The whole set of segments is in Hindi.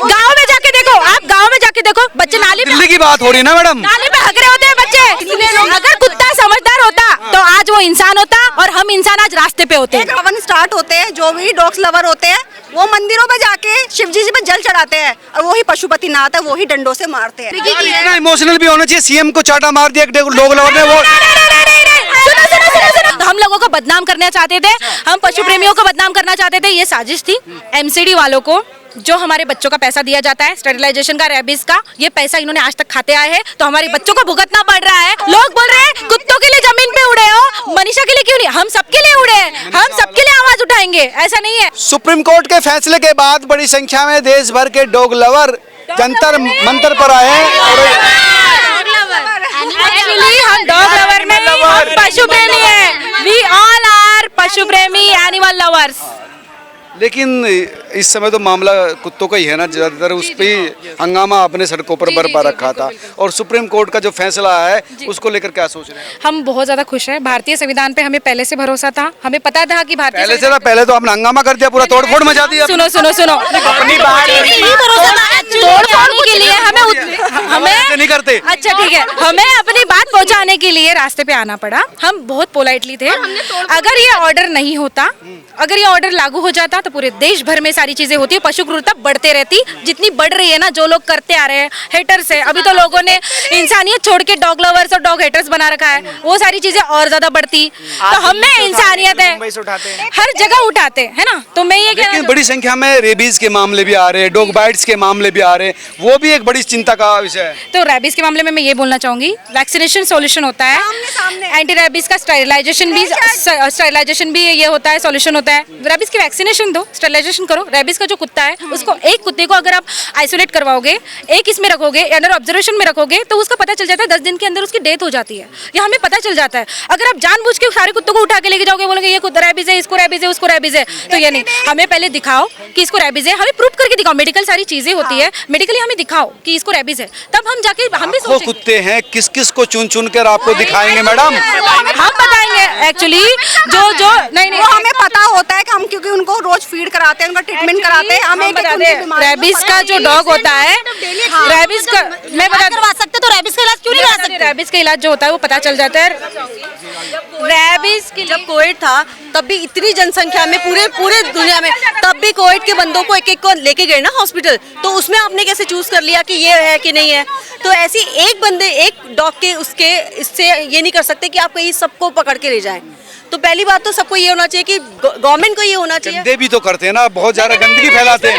गाँव में जाके देखो, आप गाँव में जाके देखो, बच्चे नाली दिल्ली की बात हो रही है ना मैडम, नाली पे हग रहे होते हैं बच्चे। अगर कुत्ता समझदार होता तो आज वो इंसान होता और हम इंसान आज रास्ते पे होते। हवन स्टार्ट होते हैं, जो भी डॉग्स लवर होते हैं वो मंदिरों में जाके शिव जी पे जल चढ़ाते हैं और वही पशुपतिनाथ है, वही डंडों से मारते हैं। इतना इमोशनल भी होना चाहिए, सीएम को चाटा मार दिया एक लोग लवर ने वो। हम लोगों को बदनाम करना चाहते थे, हम पशु प्रेमियों को बदनाम करना चाहते थे, ये साजिश थी। एमसीडी वालों को जो हमारे बच्चों का पैसा दिया जाता है, स्टेरिलाइजेशन का, रेबीज का, ये पैसा इन्होंने आज तक खाते आए हैं, तो हमारे बच्चों को भुगतना पड़ रहा है। लोग बोल रहे हैं कुत्तों के लिए जमीन पे उड़े हो, मनीषा के लिए क्यों नहीं? हम सबके लिए उड़े हैं, हम सबके लिए आवाज उठाएंगे, ऐसा नहीं है। सुप्रीम कोर्ट के फैसले के बाद बड़ी संख्या में देश भर के डॉग लवर जंतर मंतर पर आए हैं और एक्चुअली हम डॉग लवर नहीं, हम पशु प्रेमी हैं। वी ऑल आर पशु प्रेमी, एनिमल लवर्स। लेकिन इस समय तो मामला कुत्तों का ही है ना, ज्यादातर उस पे हंगामा अपने सड़कों पर बरपा रखा था और सुप्रीम कोर्ट का जो फैसला है उसको लेकर क्या सोच रहे हैं? हम बहुत ज्यादा खुश हैं। भारतीय संविधान पे हमें पहले से भरोसा था, हमें पता था कि भारतीय पहले से ना, पहले तो आपने हंगामा कर दिया, पूरा तोड़फोड़ मचा दिया। सुनो सुनो सुनो, अपनी बात तोड़फोड़ के लिए हमें नहीं करते। अच्छा ठीक है, हमें अपनी बात पहुंचाने के लिए रास्ते पे आना पड़ा। हम बहुत पोलाइटली थे। अगर ये ऑर्डर नहीं होता, अगर ये ऑर्डर लागू हो जाता तो पूरे देश भर में सारी चीजें होती, पशु क्रूरता बढ़ते रहती। जितनी बढ़ रही है ना, जो लोग करते आ रहे हैं, हेटर्स है, अभी तो लोगों ने इंसानियत छोड़ के डॉग लवर्स और डॉग हेटर्स बना रखा है, वो सारी चीजें और ज्यादा बढ़ती। तो हम में इंसानियत है, हर जगह उठाते है ना। तो मैं ये लेकिन बड़ी संख्या में रेबीज के मामले भी आ रहे हैं, डॉग बाइट्स के मामले भी आ रहे हैं, वो भी एक बड़ी चिंता का विषय है। तो रेबीज के मामले में मैं ये बोलना चाहूंगी, वैक्सीनेशन सॉल्यूशन होता है, एंटी रेबीज का स्टेरिलाइजेशन भी ये होता है, सॉल्यूशन होता है। रेबीज की वैक्सीनेशन दो, स्टेरिलाइजेशन करो। रेबीज का जो कुत्ता है उसको, एक कुत्ते को अगर आप आइसोलेट करवाओगे, एक इसमें रखोगे, अंडर ऑब्जर्वेशन में रखोगे, तो उसका पता चल जाता है 10 दिन के अंदर उसकी डेथ हो जाती है, ये हमें पता चल जाता है। अगर आप जानबूझ के सारे कुत्तों को उठा के लेके जाओगे, बोलोगे ये कुत्ता रेबीज है, इसको रेबीज है, उसको रेबीज है, तो ये नहीं। हमें पहले दिखाओ कि इसको रेबीज है, हमें प्रूव करके दिखाओ, मेडिकल सारी चीजें होती है, मेडिकली हमें दिखाओ कि इसको रेबीज है, तब हम जाके हम भी वो कुत्ते हैं, किस किस को चुन चुन कर आपको दिखाएंगे मैडम? हम बताएंगे एक्चुअली, जो नहीं वो हमें पता होता है कि हम, क्योंकि उनको रोज फीड कराते हैं, उनका ट्रीटमेंट कराते हैं। हमें रेबीज का जो डॉग होता है, रेबीज का मैं बता करवा सकते, तो रेबीज का इलाज क्यों नहीं करा सकते? रेबीज का इलाज जो होता है वो पता चल जाता है। रेबीज की जब कोविड था तब भी इतनी जनसंख्या में पूरे दुनिया में, तब भी कोविड के बंदों को एक को लेके गए ना हॉस्पिटल, तो उसमें आपने कैसे चूज कर लिया कि ये है कि नहीं है? तो ऐसी एक बंदे, एक डॉग के उसके इससे ये नहीं कर सकते कि आप कहीं सबको पकड़ के ले जाएं। तो पहली बात तो सबको ये होना चाहिए कि गवर्नमेंट को ये होना चाहिए। गंदे भी तो करते हैं ना, बहुत ज्यादा गंदगी फैलाते हैं।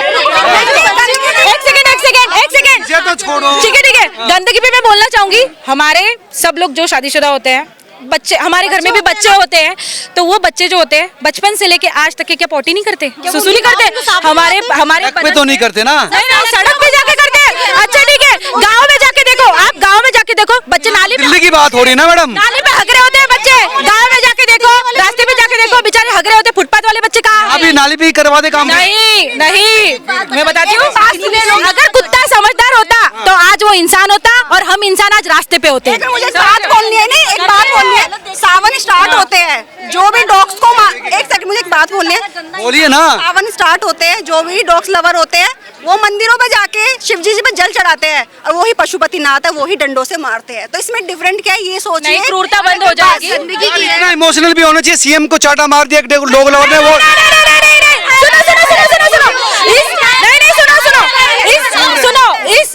एक सेकंड तो छोड़ो, ठीक है, गंदगी पे मैं बोलना चाहूंगी। हमारे सब लोग जो शादीशुदा होते हैं, बच्चे, हमारे घर में भी बच्चे होते हैं, तो वो बच्चे जो होते हैं बचपन से लेके आज तक के क्या पॉटी नहीं करते, सुसु नहीं करते? हमारे पे तो नहीं करते ना, नहीं, सड़क पे जाके करते हैं। अच्छा ठीक है, गाँव में जाके देखो, आप गाँव में जाके देखो, बच्चे नाली दिल्ली की बात हो रही है ना मैडम, नाली पे हग रहे होते हैं बच्चे। गाँव में जाके देखो, रास्ते पे जाके देखो, बेचारे हग रहे होते हैं। फुटपाथ वाले बच्चे कहाँ? अभी नाली पे ही करवा दे काम। नहीं, मैं बताती हूँ, अगर कुत्ता समझदार होता तो आज वो इंसान होता और हम इंसान आज रास्ते पे होते। मुझे बात बोलनी है, नहीं एक बात बोलनी है। सावन स्टार्ट होते हैं, जो भी डॉग्स को एक सेकंड, मुझे एक बात बोलनी है। बोलिए ना। सावन स्टार्ट होते हैं, जो भी डॉग्स लवर होते हैं वो मंदिरों में जाके शिव जी पे जल चढ़ाते हैं और वही पशुपतिनाथ है, वही डंडों से मारते हैं। तो इसमें डिफरेंट क्या है, ये सोचिए। क्रूरता बंद हो जाएगी। इतना इमोशनल भी होना चाहिए, सीएम को चाटा मार दिया एक लोग लवर ने वो।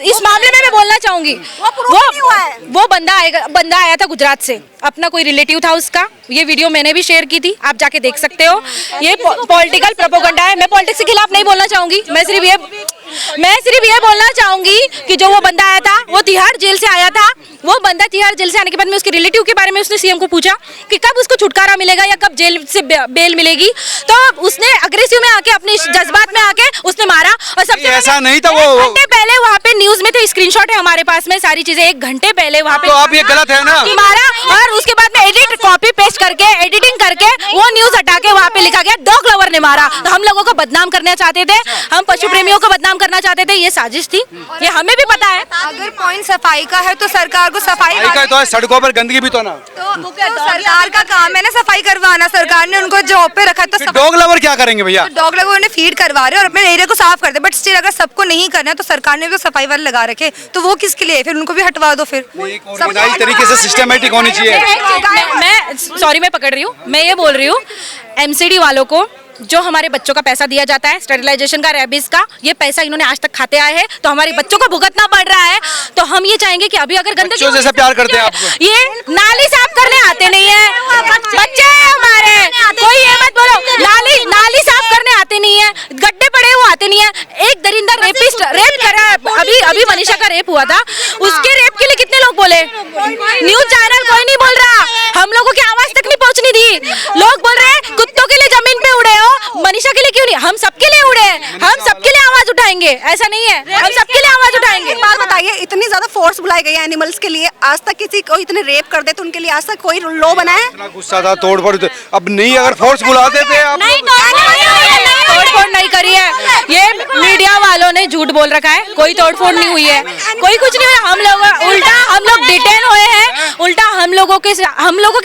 इस मामले में मैं बोलना चाहूंगी, वो बंदा आया था गुजरात से, अपना कोई रिलेटिव था उसका, ये वीडियो मैंने भी शेयर की थी, आप जाके देख सकते हो। ये पॉलिटिकल प्रोपेगेंडा है, मैं पॉलिटिक्स के खिलाफ नहीं बोलना चाहूंगी, मैं सिर्फ ये बोलना चाहूंगी कि जो वो बंदा आया था वो तिहाड़ जेल से आया था। वो बंदा तिहाड़ जेल से आने के बाद में उसके रिलेटिव के बारे में उसने सीएम को पूछा कि कब उसको छुटकारा मिलेगा या कब जेल से बेल मिलेगी, तो उसने अग्रेसिव में आके, अपने जज्बात में आके उसने मारा। और सबसे ऐसा नहीं था, वो घंटे पहले वहाँ पे पे न्यूज में तो स्क्रीनशॉट है हमारे पास में सारी चीजें, 1 घंटे पहले वहाँ पे तो अब ये गलत है ना? कि मारा, और उसके बाद में एडिट कॉपी पेस्ट करके एडिटिंग करके वो न्यूज हटा के वहाँ पे लिखा गया डॉग लवर ने मारा। तो हम लोगों को बदनाम करना चाहते थे, हम पशु प्रेमियों को बदनाम करना चाहते थे, ये साजिश थी, ये हमें भी पता है। अगर पॉइंट सफाई का है तो सरकार को सफाई सही का तो है, सड़कों पर गंदगी भी तो ना। तो सरकार का काम है ना सफाई करवाना, सरकार ने उनको जॉब पे रखा है, तो डॉग लवर क्या करेंगे भैया? डॉग लवर उन्हें फीड करवा रहे हैं और अपने एरिया को साफ करते हैं, बट स्टिल अगर सबको नहीं करना है तो सरकार ने भी तो सफाई वाले लगा रखे, तो वो किसके लिए? फिर उनको भी हटवा दो। फिर ऑर्गेनाइज तरीके से सिस्टमेटिक होनी चाहिए। मैं सॉरी, मैं पकड़ रही हूँ, मैं ये बोल रही हूँ एमसीडी वालों को जो हमारे बच्चों का पैसा दिया जाता है स्टरलाइजेशन का, रेबीज का, ये पैसा इन्होंने आज तक खाते आए हैं, तो हमारे बच्चों को भुगतना पड़ रहा है। तो हम ये चाहेंगे कि अभी अगर गंदगी बच्चों जैसा प्यार करते हैं आपको। ये नाली साफ करने आते नहीं है, बच्चे हैं हमारे, कोई ये मत बोलो, नाली साफ करने आते नहीं है, गड्ढे पड़े हुए आते नहीं है। एक दरिंदा रेपिस्ट रेप करा, अभी मनीषा का रेप हुआ था, उसके रेप के लिए कितने लोग बोले? न्यूज चैनल कोई नहीं बोल रहा, हम लोगों की आवाज तक नहीं पहुंचनी थी। लोग बोल रहे हैं कुत्तों के लिए जमीन पे उड़े हो, मनीषा के लिए क्यों नहीं? हम सबके लिए उड़े हैं, हम सबके लिए आवाज उठाएंगे, ऐसा नहीं है, हम सबके लिए आवाज उठाएंगे। एक बात बताइए, इतनी ज्यादा फोर्स बुलाई गई है एनिमल्स के लिए, आज तक किसी को इतने रेप कर दे तो उनके लिए आज तक कोई लॉ बना है? इतना गुस्सा था, तोड़ फोड़, अब नहीं, अगर फोर्स बुलाते थे आप तोड़फोड़ नहीं करी है, ये मीडिया वालों ने झूठ बोल रखा है, कोई तोड़फोड़ नहीं हुई है, कोई कुछ नहीं हुआ। हम लोग डिटेन हुए हैं, उल्टा हम लोगों के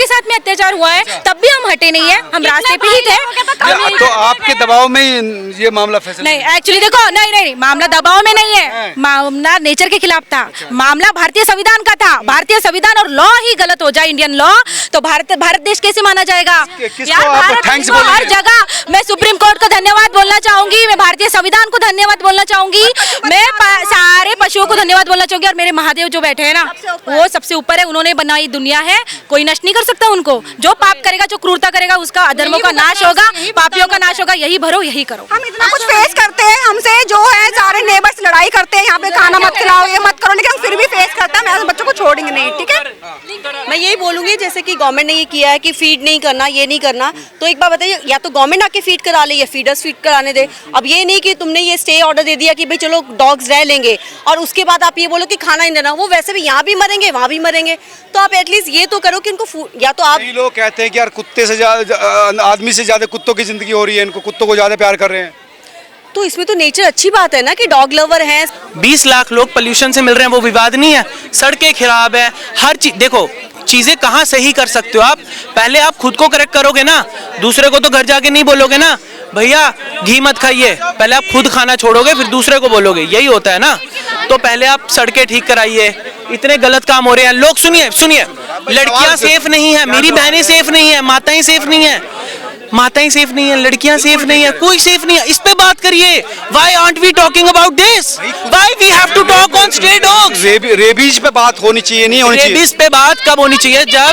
साथ में अत्याचार हुआ है, तब भी हम हटे नहीं है, हम रास्ते पे ही थे। तो आपके दबाव में ये मामला फैसला नहीं, एक्चुअली देखो, नहीं, मामला दबाव में नहीं है, मामला नेचर के खिलाफ था, मामला भारतीय संविधान का था। भारतीय संविधान और लॉ ही गलत हो जाए, इंडियन लॉ, तो भारत देश कैसे माना जाएगा? यार, भारत को हर जगह, मैं सुप्रीम कोर्ट को धन्यवाद बोलना चाहूंगी, मैं भारतीय संविधान को धन्यवाद बोलना चाहूंगी, मैं सारे पशुओं को धन्यवाद बोलना चाहूंगी, और मेरे महादेव जो बैठे हैं ना, वो सबसे ऊपर है, उन्होंने बनाई दुनिया है, कोई नष्ट नहीं कर सकता उनको। जो पाप करेगा, जो क्रूरता करेगा, उसका अधर्मों का नाश होगा, पापियों का नाश होगा, यही भरो, यही करो। हम इतना कुछ फेस करते हैं, हमसे जो है सारे नेबर्स लड़ाई करते हैं, यहाँ पे खाना मत खिलाओ, ये मत करो, लेकिन हम फिर भी फेस करते हैं, मैं बच्चों को छोड़ेंगे नहीं, ठीक है? मैं यही बोलूंगी, जैसे कि गवर्नमेंट ने ये किया है कि फीड नहीं करना, ये नहीं करना, तो एक बार बताइए, या तो गवर्नमेंट आके फीड करा ले या फीडर्स फीड कराने दे। अब ये नहीं कि तुमने ये स्टे ऑर्डर दे दिया कि भाई चलो डॉग्स रह लेंगे, और उसके बाद आप ये बोलो कि खाना नहीं देना, वो वैसे भी यहाँ भी मरेंगे, वहाँ भी मरेंगे, तो आप एटलीस्ट ये तो करो कि उनको या तो आप। कई लोग कहते हैं कि यार कुत्ते से आदमी से ज्यादा कुत्तों की जिंदगी हो रही है, इनको कुत्तों को ज्यादा प्यार कर रहे हैं, तो इसमें तो नेचर अच्छी बात है ना कि डॉग लवर हैं। 20 लाख लोग पोल्यूशन से मिल रहे हैं, वो विवाद नहीं है। सड़कें खराब है, हर चीज, देखो चीजें कहाँ सही कर सकते हो आप? पहले आप खुद को करेक्ट करोगे ना, दूसरे को तो घर जाके नहीं बोलोगे ना भैया घी मत खाइए, पहले आप खुद खाना छोड़ोगे फिर दूसरे को बोलोगे, यही होता है ना। तो पहले आप सड़कें ठीक कराइए, इतने गलत काम हो रहे हैं लोग। सुनिए, लड़कियां सेफ नहीं है, मेरी बहनें सेफ नहीं है, माताएं सेफ नहीं है, लड़कियां सेफ नहीं है, कोई सेफ नहीं है, इस पे बात करिए। Why aren't we talking about this? Why we have to talk on stray dogs? Rabies पे बात होनी चाहिए, नहीं होनी चाहिए? रेबीज पे बात कब होनी चाहिए? जब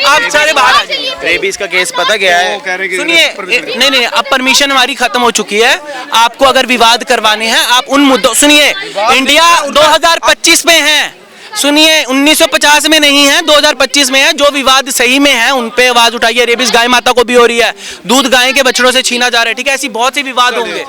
आप सारे बाहर, रेबीज का केस पता क्या है? सुनिए, नहीं, अब परमिशन हमारी खत्म हो चुकी है। आपको अगर विवाद करवाने हैं आप उन मुद्दों, सुनिए, इंडिया 2025 में है, सुनिए 1950 में नहीं है, 2025 में है। जो विवाद सही में है उन पे आवाज उठाइए। रेबीज गाय माता को भी हो रही है, दूध गाय के बछड़ों से छीना जा रहा है, ठीक है, ऐसी बहुत सी विवाद होंगे।